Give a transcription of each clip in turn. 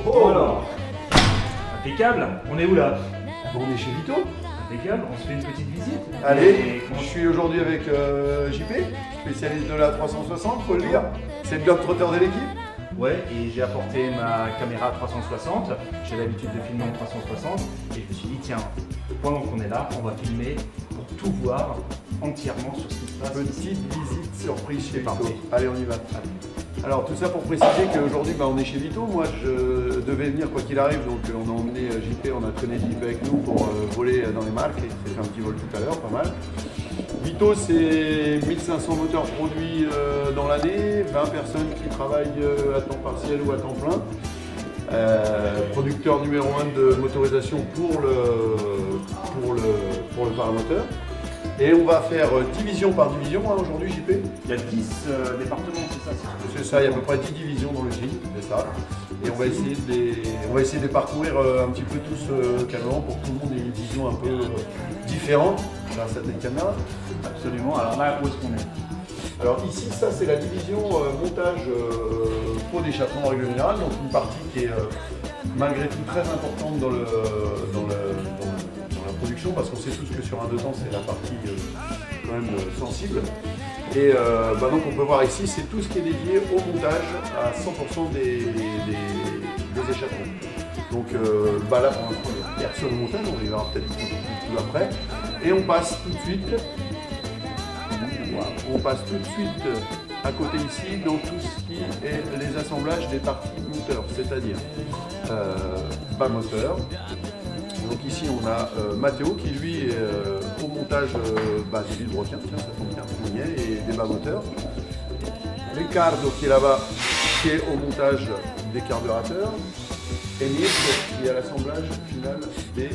Oh alors, impeccable. On est où là? On est chez Vito. Impeccable, on se fait une petite visite. Allez, Et je suis aujourd'hui avec JP, spécialiste de la 360, faut le dire. C'est le globe-trotteur de l'équipe. Ouais, et j'ai apporté ma caméra 360. J'ai l'habitude de filmer en 360. Et je me suis dit, tiens, pendant qu'on est là, on va filmer pour tout voir entièrement sur ce qui se passe. Petite visite surprise chez Vito. Parfait. Allez, on y va. Alors tout ça pour préciser qu'aujourd'hui on est chez Vito. Moi je devais venir quoi qu'il arrive, donc on a emmené JP, on a traîné JP avec nous pour voler dans les marques. Il s'est fait un petit vol tout à l'heure, pas mal. Vito c'est 1500 moteurs produits dans l'année, 20 personnes qui travaillent à temps partiel ou à temps plein. Producteur numéro 1 de motorisation pour le paramoteur. Et on va faire division par division aujourd'hui, JP. Il y a 10 départements, c'est ça? C'est ça, il y a à peu près 10 divisions dans le gym, c'est ça. Et on va essayer de les parcourir un petit peu tous calmement pour que tout le monde ait une vision un peu différente grâce à cette caméra. Absolument. Alors là, où est-ce qu'on est? Alors ici, ça c'est la division montage pot d'échappement en règle générale, donc une partie qui est malgré tout très importante dans la production, parce qu'on sait tous que sur un 2 temps c'est la partie quand même sensible. Et donc on peut voir ici, c'est tout ce qui est dédié au montage à 100% des échappements. Donc là pour l'instant il n'y a personne au montage, on y verra peut-être tout après. Et on passe tout de suite. On passe tout de suite à côté ici dans tout ce qui est les assemblages des parties moteurs, c'est-à-dire bas moteur. Donc ici on a Mathéo qui lui est au montage des vibrotiens, tiens ça tombe bien, on y est, et des bas moteurs. Ricardo qui est là-bas, qui est au montage des carburateurs. Et Mirko qui est à l'assemblage final des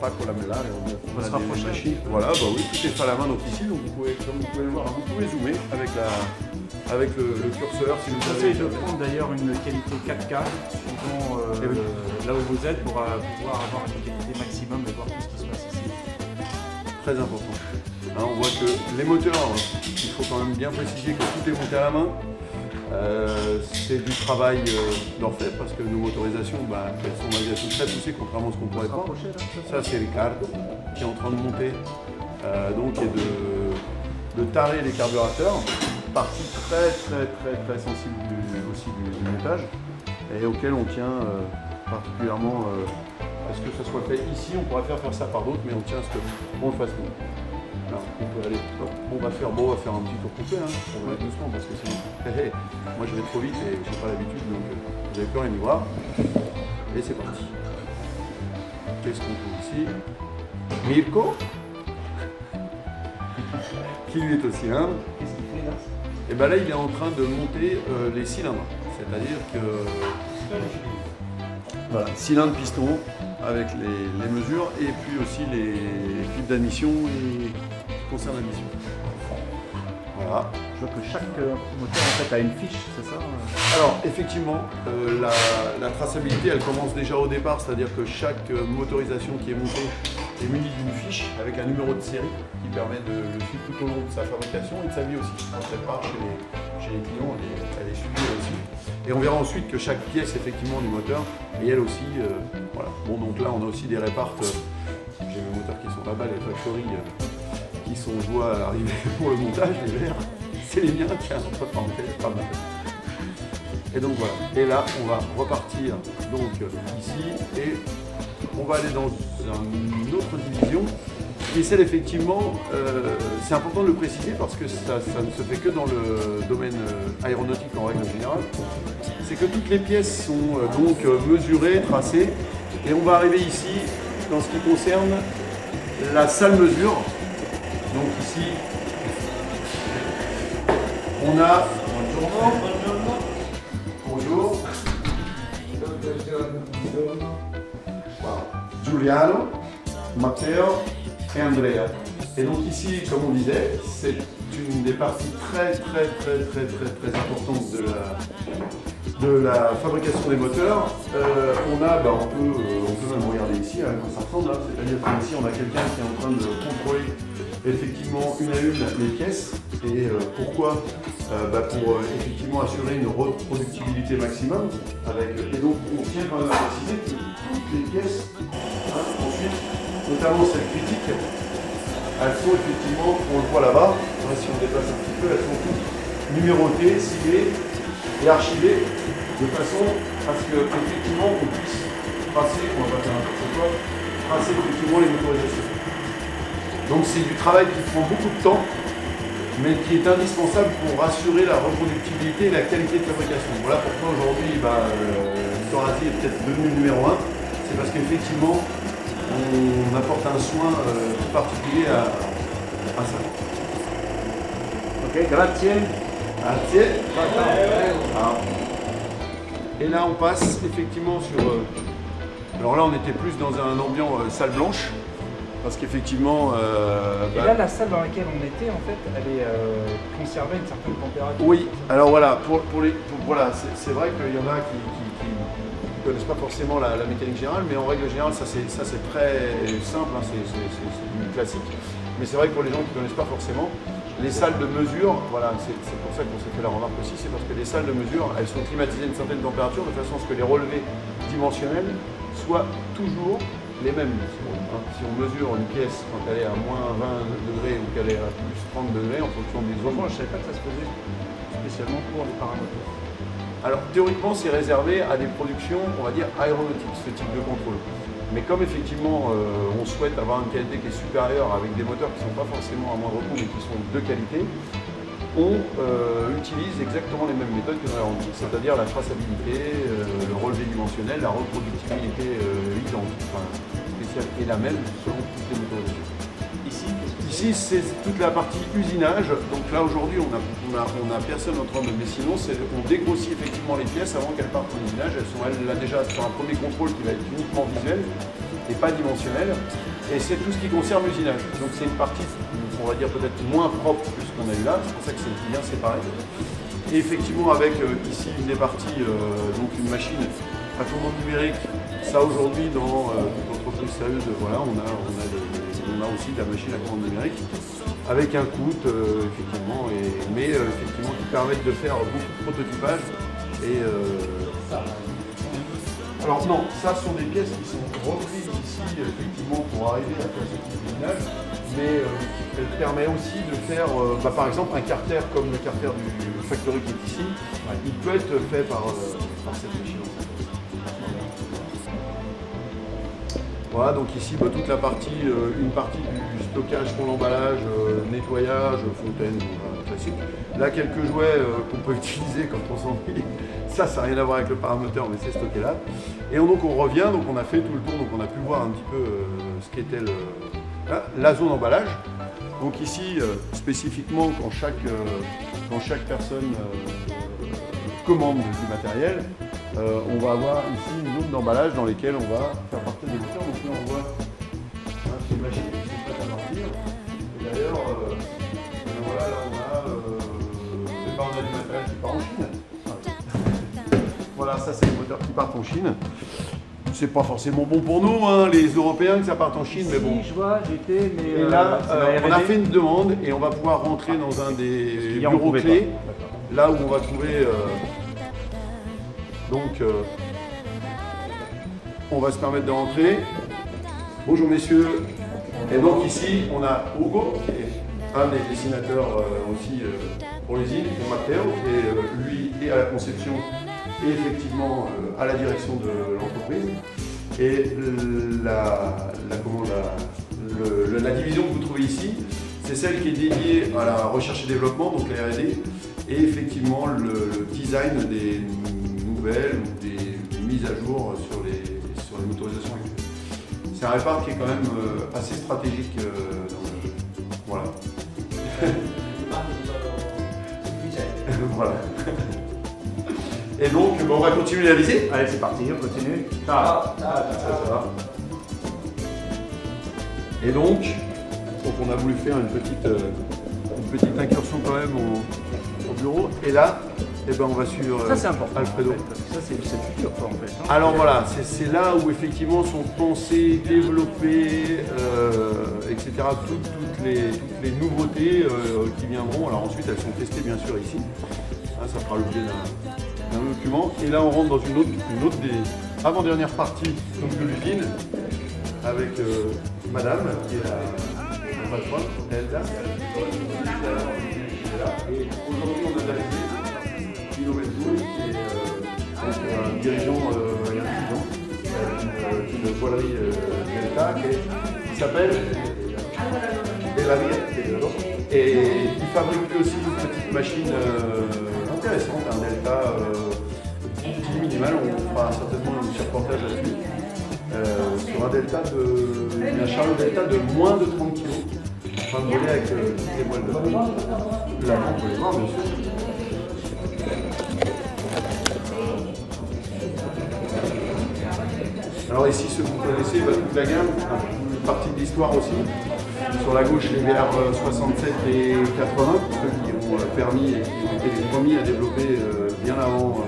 Paco Lamellare. On va se rapprocher. Machines. Voilà, oui, tout est fait à la main donc ici, donc vous pouvez, comme vous pouvez le voir, vous pouvez zoomer avec le curseur si Je vous vous avez. conseille de prendre d'ailleurs une qualité 4K suivant là où vous êtes pour pouvoir avoir une qualité maximum et voir tout ce qui se passe ici. Très important. Hein, on voit que les moteurs, il faut quand même bien préciser que tout est monté à la main. C'est du travail d'orfèvre parce que nos motorisations, elles sont malgré tout très poussées contrairement à ce qu'on pourrait croire. Ça c'est Ricardo qui est en train de monter et de tarer les carburateurs, partie très sensible aussi du montage et auquel on tient particulièrement à ce que ça soit fait ici. On pourrait faire ça par d'autres, mais on tient à ce qu'on le fasse nous. Alors, on peut aller, on va faire un petit tour complet, hein, on va aller doucement parce que sinon, moi je vais trop vite et j'ai pas l'habitude, donc vous avez peur de m'y voir. Et c'est parti. Qu'est-ce qu'on trouve ici? Mirko, qui lui est au cylindre. Qu'est-ce qu'il fait là? Et là il est en train de monter les cylindres, c'est-à-dire que voilà, cylindre piston avec les mesures et puis aussi les clips d'admission et concerne l'admission. Voilà. Je vois que chaque moteur en fait a une fiche, c'est ça? Alors effectivement, la traçabilité elle commence déjà au départ, c'est-à-dire que chaque motorisation qui est montée est munie d'une fiche avec un numéro de série qui permet de le suivre tout au long de sa fabrication et de sa vie aussi. Quand elle part chez les clients, elle est suivie aussi. Et on verra ensuite que chaque pièce effectivement du moteur, et elle aussi, voilà. Bon donc là on a aussi des répartes, j'ai mes moteurs qui sont là-bas, les factories qui sont, je vois, arriver pour le montage, les verts, c'est les miens, tiens, entre parenthèses, pas mal. Et donc voilà, et là on va repartir donc ici, et on va aller dans une autre division, qui est celle effectivement, c'est important de le préciser parce que ça ne se fait que dans le domaine aéronautique en règle générale, c'est que toutes les pièces sont donc mesurées, tracées, et on va arriver ici dans ce qui concerne la salle mesure. Donc ici, on a bonjour, Giuliano, Matteo et Andrea. Et donc ici, comme on disait, c'est une des parties très importantes de la fabrication des moteurs. On peut même regarder ici à quoi ça ressemble, c'est-à-dire qu'ici on a quelqu'un qui est en train de contrôler effectivement une à une les pièces Et pourquoi pour effectivement assurer une reproductibilité maximum. Et donc on tient quand même à préciser que toutes les pièces, ensuite, notamment celles critiques, elles sont effectivement, on le voit là-bas, si on dépasse un petit peu, elles sont toutes numérotées, ciblées et archivées, de façon à ce qu'effectivement on puisse tracer, on va pas faire n'importe quoi, tracer effectivement les motorisations. Donc c'est du travail qui prend beaucoup de temps, mais qui est indispensable pour assurer la reproductibilité et la qualité de fabrication. Voilà pourquoi aujourd'hui Victor-Asie est peut-être devenu le numéro 1, c'est parce qu'effectivement on apporte un soin tout particulier à ça. Ok, grazie. Grazie. Et là on passe effectivement sur... alors là on était plus dans un ambiant salle blanche. Parce qu'effectivement... et là, la salle dans laquelle on était, en fait, elle est conservée à une certaine température. Oui, alors voilà, voilà, c'est vrai qu'il y en a qui ne connaissent pas forcément la mécanique générale, mais en règle générale, ça c'est très simple, hein, c'est du classique. Mais c'est vrai que pour les gens qui ne connaissent pas forcément, les salles de mesure, voilà, c'est pour ça qu'on s'est fait la remarque aussi, c'est parce que les salles de mesure, elles sont climatisées à une certaine température, de façon à ce que les relevés dimensionnels soient toujours les mêmes. Si on mesure une pièce quand elle est à moins 20 degrés ou qu'elle est à plus 30 degrés en fonction des zones. Je ne savais pas que ça se faisait spécialement pour les paramoteurs. Alors théoriquement c'est réservé à des productions, on va dire aéronautiques, ce type de contrôle. Mais comme effectivement on souhaite avoir une qualité qui est supérieure avec des moteurs qui ne sont pas forcément à moindre coût mais qui sont de qualité, on utilise exactement les mêmes méthodes que dans l'aéronautique, c'est-à-dire la traçabilité, le relevé dimensionnel, la reproductibilité identique, spéciale et la même selon toutes les motorisations. Ici, c'est toute la partie usinage. Donc là, aujourd'hui, on a personne en train de... Mais sinon, on dégrossit effectivement les pièces avant qu'elles partent en usinage. Elles sont là déjà sur un premier contrôle qui va être uniquement visuel et pas dimensionnel. Et c'est tout ce qui concerne l'usinage. Donc c'est une partie, on va dire peut-être moins propre que ce qu'on a eu là. C'est pour ça que c'est bien séparé. Et effectivement, avec ici une des parties, donc une machine à commande numérique. Ça, aujourd'hui, dans toute entreprise sérieuse, voilà, on a aussi de la machine à commande numérique avec un coût, effectivement, mais effectivement qui permettent de faire beaucoup de prototypage. Alors non, ça sont des pièces qui sont reprises ici, effectivement, pour arriver à faire ce type d'usinage, mais elle permet aussi de faire, par exemple, un carter comme le carter du Factory qui est ici, il peut être fait par cette machine. Voilà, donc ici, toute la partie, une partie du stockage pour l'emballage, nettoyage, fontaine, classique. Là, quelques jouets qu'on peut utiliser quand on s'ennuie. Ça n'a rien à voir avec le paramoteur, mais c'est stocké là. Et donc on revient, donc on a fait tout le tour, donc on a pu voir un petit peu ce qu'était la zone emballage. Donc ici, spécifiquement, quand chaque personne commande du matériel, on va avoir ici une zone d'emballage dans laquelle on va faire partir des moteurs. Donc là on voit ces machines qui sont prêtes à partir. Et d'ailleurs, voilà, là on a du matériel qui part en Chine. Voilà, ça c'est les moteurs qui partent en Chine. C'est pas forcément bon pour nous, hein, les Européens, que ça parte en Chine, mais bon. Je vois, j'étais, mais... Et là, on a fait une demande et on va pouvoir rentrer dans un des bureaux clés, là où on va trouver... on va se permettre de rentrer. Bonjour messieurs. Et donc ici, on a Hugo, qui est un des dessinateurs aussi pour l'usine, et Matteo, qui lui est à la conception et effectivement à la direction de l'entreprise. Et la division que vous trouvez ici, c'est celle qui est dédiée à la recherche et développement, donc la R&D, et effectivement le design des nouvelles ou des mises à jour sur les motorisations actuelles. C'est un répart qui est quand même assez stratégique voilà. Voilà. Et donc, on va continuer la visite. Allez, c'est parti, on continue. Ça va. Et donc, on a voulu faire une petite incursion quand même au bureau. Et là, Et ben on va suivre Ça c'est important, Alfredo. en fait, parce que ça c'est le futur quoi, en fait. Hein. Alors voilà, c'est là où effectivement sont pensées, développées, etc. Toutes les nouveautés qui viendront. Alors ensuite elles sont testées bien sûr ici. Hein, ça fera l'objet d'un document. Et là on rentre dans une autre des avant-dernières parties donc, de l'usine avec madame qui est la patronne, Elda. Et aujourd'hui on a réalisé Pino Beltoul, qui est un dirigeant il y a 6 ans d'une voilerie Delta qui s'appelle Belaria et qui fabrique aussi une petite machine intéressante, un Delta petit minimal, on fera certainement un petit reportage là-dessus. Sur un Delta un chariot Delta de moins de 30 kg. On va voler avec les voiles de l'avant, on peut les voir bien sûr. Alors ici, ceux que vous connaissez, toute la gamme, une partie de l'histoire aussi. Sur la gauche, les VR67 et 80, ceux qui ont permis et qui ont été les premiers à développer bien avant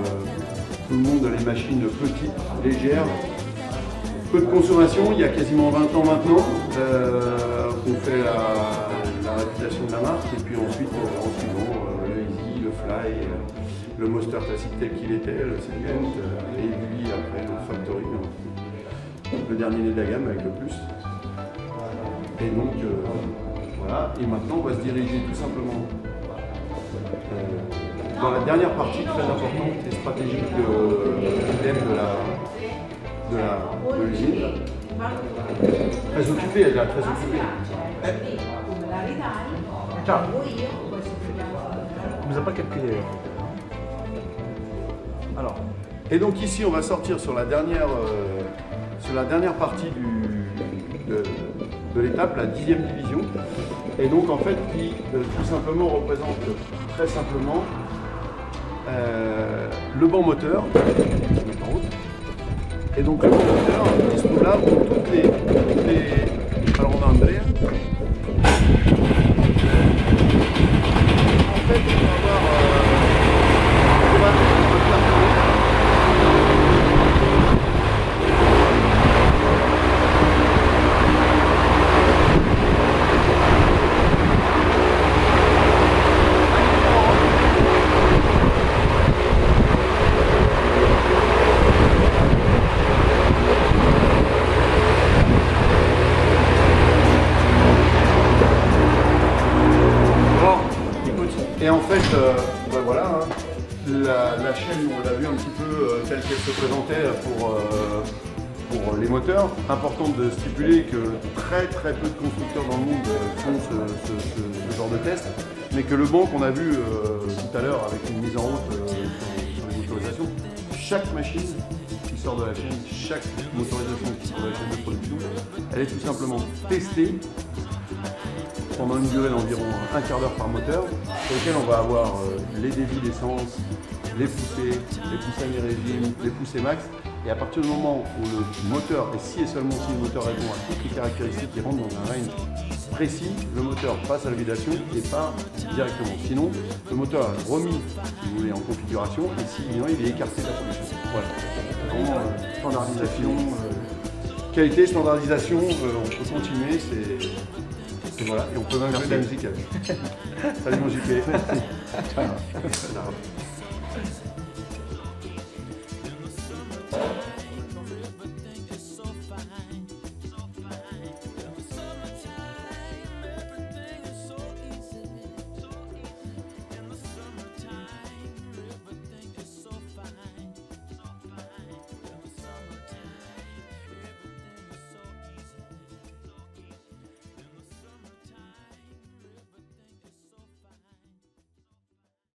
tout le monde les machines petites, légères. Peu de consommation, il y a quasiment 20 ans maintenant, on fait la réputation de la marque et puis ensuite, en suivant, le Easy, le Fly, le Monster classique tel qu'il était, le Second, et lui après le Factory, le dernier né de la gamme avec le plus. Et donc voilà, et maintenant on va se diriger tout simplement dans la dernière partie très importante et stratégique de l'usine. Très occupée, elle est très occupée. Ciao. On nous a pas calculé. Alors. Et donc ici on va sortir sur la dernière partie de l'étape, la 10e division. Et donc en fait qui tout simplement représente très simplement le banc moteur. Et donc le banc moteur qui se trouve là pour toutes les... Alors on a Andrea. En fait on va avoir et en fait, ben voilà, hein, la chaîne, on l'a vu un petit peu telle qu'elle se présentait pour les moteurs. Important de stipuler que très peu de constructeurs dans le monde font ce genre de test, mais que le banc qu'on a vu tout à l'heure avec une mise en route sur les motorisations, chaque machine qui sort de la chaîne, chaque motorisation qui sort de la chaîne de production, elle est tout simplement testée pendant une durée d'environ un quart d'heure par moteur, sur lequel on va avoir les débits d'essence, les poussées mi-régime, les poussées max. Et à partir du moment où le moteur, et si et seulement si le moteur répond à toutes les caractéristiques qui rentrent dans un range précis, le moteur passe à la validation et part directement. Sinon, le moteur est remis, si vous voulez, en configuration, et sinon il est écarté de la production. Voilà. Vraiment, standardisation, qualité, standardisation, on peut continuer, et voilà, et on peut même jouer de la musique avec. Salut mon JP.